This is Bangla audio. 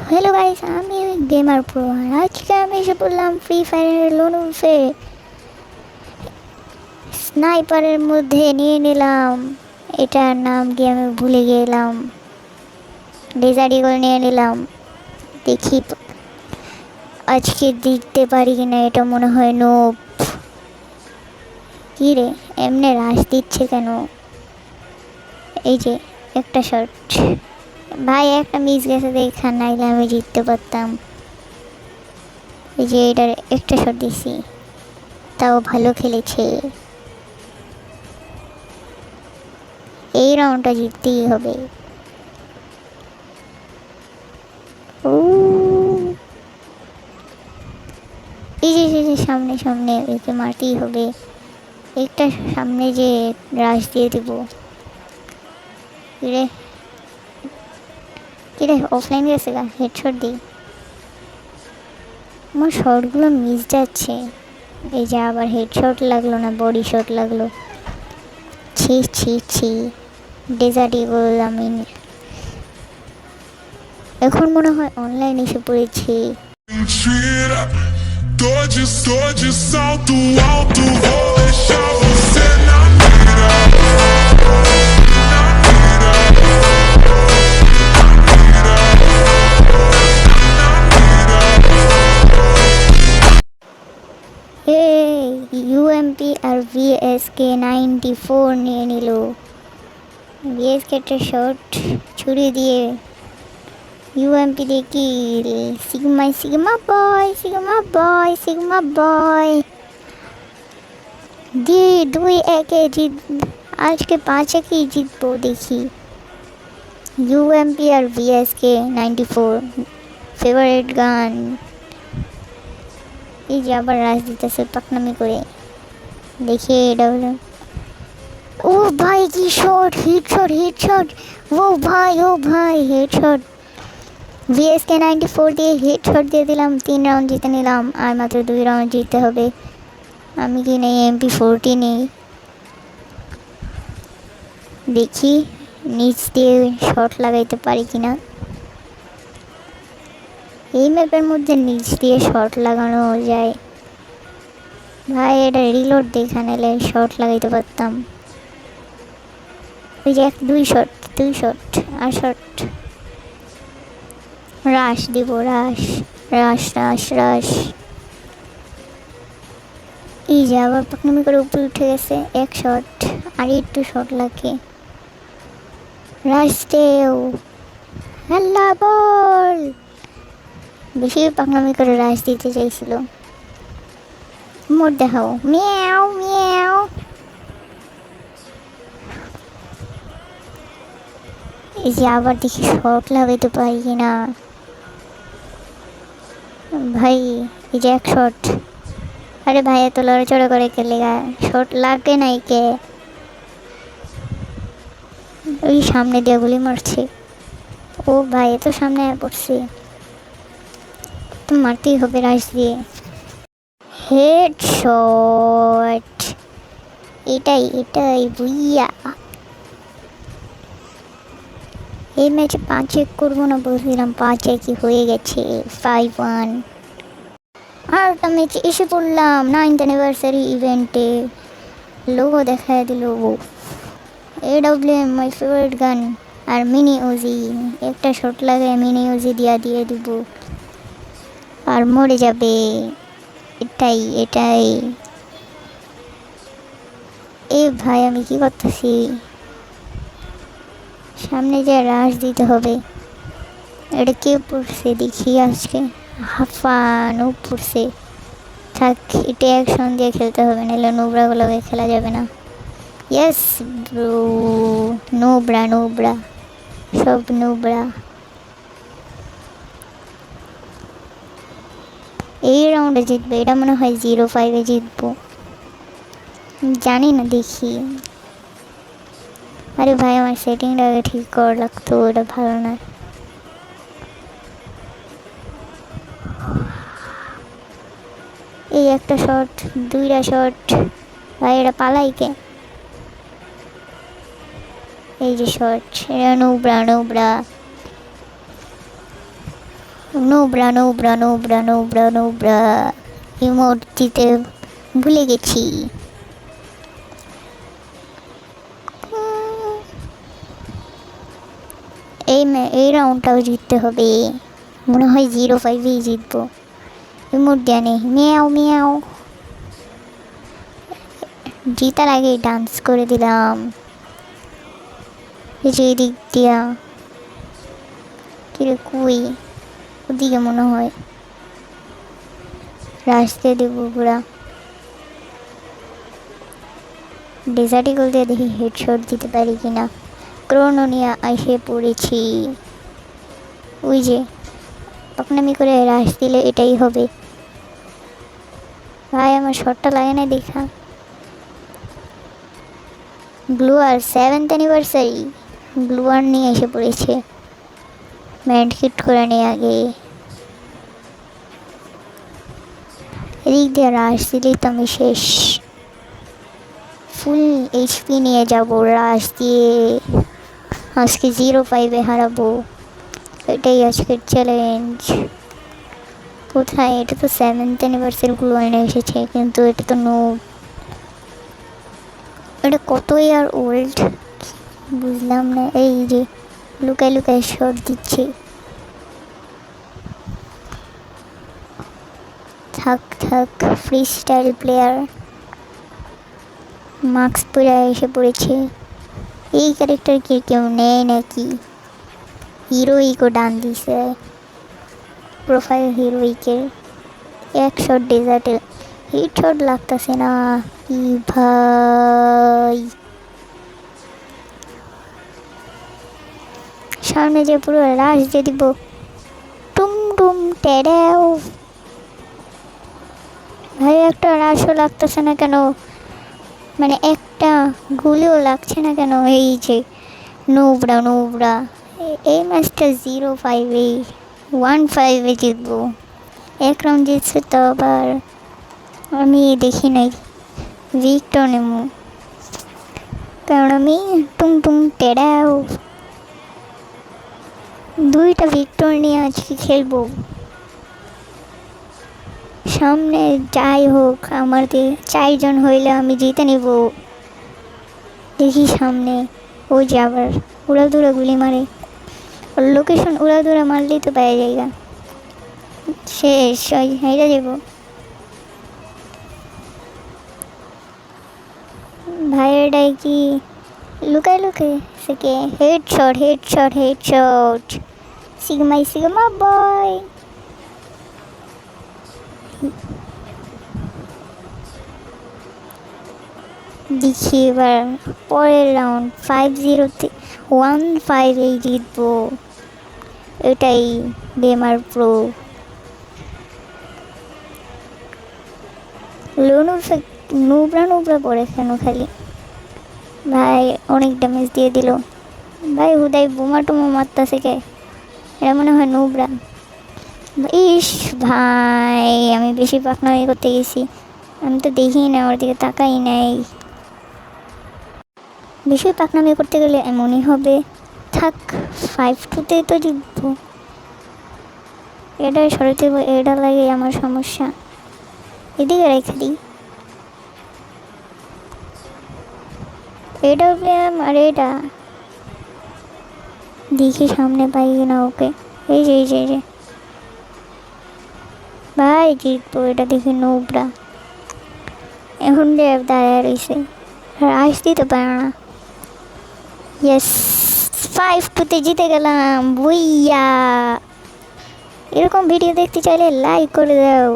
হ্যালো গাইস, আমি গেমার প্রো আর আজকে আমি এসে পড়লাম ফ্রি ফায়ারের লোন উলফে স্নাইপারের মধ্যে নিয়ে নিলাম। এটার নাম কি আমি ভুলে গেলাম। ডেজার্ট ইগল নিয়ে নিলাম। দেখি আজকে দিতে পারি কিনা। এটা মনে হয় নোপ। কি রে, এমনি রাশ দিচ্ছে কেন? এই যে একটা শট ভাই, একটা মিস গেছে দেখা, নাইলে আমি জিততে পারতাম। এই যে এটার একটা শট দিছি, তাও ভালো খেলেছে। এই রাউন্ডটা জিততেই হবে। ও এই যে সামনে সামনে একে মারতেই হবে। একটা সামনে যে রাশ দিয়ে দেব। কিরে কিরে অফলাইন গেছে গা, হেডশট দিই। আমার শটগুলো মিস যাচ্ছে। এই যে আবার হেডশট লাগলো না, বডি শট লাগলো। ছি ছি ছি, ডেজার্ট ইগল আমি এখন মনে হয় অনলাইন এসে পড়েছি। Mentira, tô de salto alto, vou deixar você na mira. UMP আর ভিএসকে 94 নিয়ে নিল। ভিএসকে একটা শট ছুরি দিয়ে, ইউএমপি দিয়ে কিল। সিগমা সিগমা বয়, সিগমা বয়, সিগমা বয়। দিয়ে 2-1 জিত। আজকে 5-1 জিতবো দেখি। ইউএমপি আর ভিএসকে 94 ফেভারিট গান। এই যে আবার রাজ দিতেছে পাকনামি করে। দেখি এটা হলো। ও ভাই কি শট, হেডশট হেডশট। ও ভাই হেডশট। ভিএসকে 94 দিয়ে হেডশট দিয়ে দিলাম। 3 রাউন্ড জিতে নিলাম, আর মাত্র 2 রাউন্ড জিততে হবে। আমি কি নেই MP40 নেই। দেখি নিচ দিয়ে শট লাগাইতে পারি কিনা। এই ম্যাপের মধ্যে নিচ দিয়ে শট লাগানো যায় ভাই। এটা রিলোড দেখা নিলে শট লাগাইতে পারতাম। ওই যে 2 শট আর শট। রাশ দিব, রাশ রাশ রাশ রাশ। এই যে আবার পাকনামি করে উপরে উঠে গেছে। 1 শট, আর একটু শট লাগে। রাশ দেও, হেল্লা বল। বেশি পাকনামি করে রাশ দিতে চাইছিল। মোট দেখাও, মিয়াও মিয়াও। এই যে আবার দেখি শট লাগাইতে পারি কিনা ভাই। এই যে 1 শট। আরে ভাই এত লড়াচড়া করে কে লেগা, শট লাগে নাই কে? ওই সামনে দিয়ে গুলি মারছে। ও ভাই এত সামনে পড়ছে, তো মারতেই হবে রাশ দিয়ে। হেডশট। এটাই বুইয়া। এই ম্যাচে 5-1 করবো না বলছিলাম, 5-1 হয়ে গেছে। 5-1। আর একটা ম্যাচে এসে পড়লাম 9th অ্যানিভার্সারি ইভেন্টে। লোগো দেখায় দিল। AWM মাই ফেভারিট গান। আর মিনি ওজি, একটা শট লাগায় মিনি ওজি দিয়ে দিব, আর মরে যাবে। এটাই এ ভাই আমি কি করতেছি? সামনে যে রাশ দিতে হবে। এটা কে পড়ছে দেখি আজকে। হাফান ও পড়ছে। থাক, এটা অ্যাকশন দিয়ে খেলতে হবে, নাহলে নোবরাগুলোকে খেলা যাবে না। ইয়েস ব্রো, নোবরা সব নোবরা। এই রাউন্ডে জিতবে, এটা মনে হয় 0-5 জিতবো, জানি না, দেখি। আরে ভাই আমার সেটিংটা আগে ঠিক করা লাগতো, এটা ভালো না। এই একটা শট, 2টা শট। ভাই এটা পালাই কে? এই যে শট, এটা নোবরা। নোবরা নোবরা নোবরা নোবরা নোবরা ইমোট দিতে ভুলে গেছি। এই রাউন্ডটাও জিততে হবে, মনে হয় 0-5-এই জিতবো। ইমোট দেয়া নেই, মিয়াও মিয়াও। জিতার আগে ডান্স করে দিলাম এই যে এদিক দিয়া। কিরে কুই ওদিকে মনে হয় রাস্তে দেবো পুরা। ডেজার্ট ইগল দিয়ে দেখি হেডশট দিতে পারি কিনা। ক্রোনোনিয়া এসে পড়েছি। ওই যে পাকনামি করে রাশ দিলে এটাই হবে। ভাই আমার শটটা লাগে না দেখা। গ্লুয়ার 7th অ্যানিভার্সারি গ্লুয়ার নিয়ে এসে পড়েছে। ম্যাড হিট করে নিয়ে আগে এদিক দিয়ে রাশ দিলেই তো আমি শেষ। ফুল এইচপি নিয়ে যাব রাশ দিয়ে। আজকে 0-5-এ হারাবো, এটাই আজকের চ্যালেঞ্জ। কোথায়? এটা তো 7th অ্যানিভার্সারি গ্লুয়ার নিয়ে এসেছে, কিন্তু এটা তো নো। এটা কত ইয়ার ওল্ড বুঝলাম না। এই যে লুকায় লুকায় শট দিচ্ছে। থাক থাক, ফ্রি স্টাইল প্লেয়ার। মাস্ক পরে এসে পড়েছে। এই ক্যারেক্টার কি কেউ নেয় নাকি? হিরোইকও ডান দিছে, প্রোফাইল হিরোইকের। এক শট ডেজার্টে হিট শট লাগতেছে না কি ভাই। সামনে যে পুরো রাশ দিয়ে দিব। টুম টুম টেডাও। ভাই একটা রাশও লাগতেছে না কেন? মানে একটা গুলিও লাগছে না কেন? এই যে নোবরা নোবরা। এই ম্যাচটা 0-5-এ 1-5-এ জিতবো। এক রাউন্ড জিতছে তো আবার আমি দেখি নাই ভিক্টর নেমো, কারণ আমি টুং টুং টেডাও 2টা ভিক্টর নিয়ে আজকে খেলবো। সামনে যাই হোক আমার 4 জন হইলে আমি জিতে নিব। দেখি সামনে ওই যে আবার উড়াদুরা গুলি মারে। লোকেশন উড়াদুরা মারলেই তো পাওয়া যায়গা। শেষ হেরে যাব। ভাইয়েরটাই কি লুকায় লুকায় সেকে হেডশট হেডশট হেডশট। সিগমাই সিগমা বয়। দেখি এবার পরের রাউন্ড 5-0-তে 1-5-এই জিতবো। এটাই গেমার প্রো। নোবরা নোবরা পড়ে কেন খালি? ভাই অনেক ড্যামেজ দিয়ে দিল। ভাই হুদাই বোমা টোমা মারতেছে কে? এটা মনে হয় নোবরা। ইস ভাই আমি বেশি পাকনামি করতে গেছি। আমি তো দেখি না, ওর দিকে তাকাই নাই। বেশি পাকনামি করতে গেলে এমনই হবে। থাক 5-2-তে তো জিতবো। এটাই সরতে এটা লাগে আমার সমস্যা। এদিকে রেখে দিই। এটা আর এটা দেখি সামনে পাই কিনা ওকে। এই যে এই যে এই যে ভাই জিতবো এটা দেখি। নোবরা এখন দাঁড়ায় রয়েছে, আসতেই তো পারে না। ইয়েস 5-2-তে জিতে গেলাম, বুইয়া। এরকম ভিডিও দেখতে চাইলে লাইক করে দাও।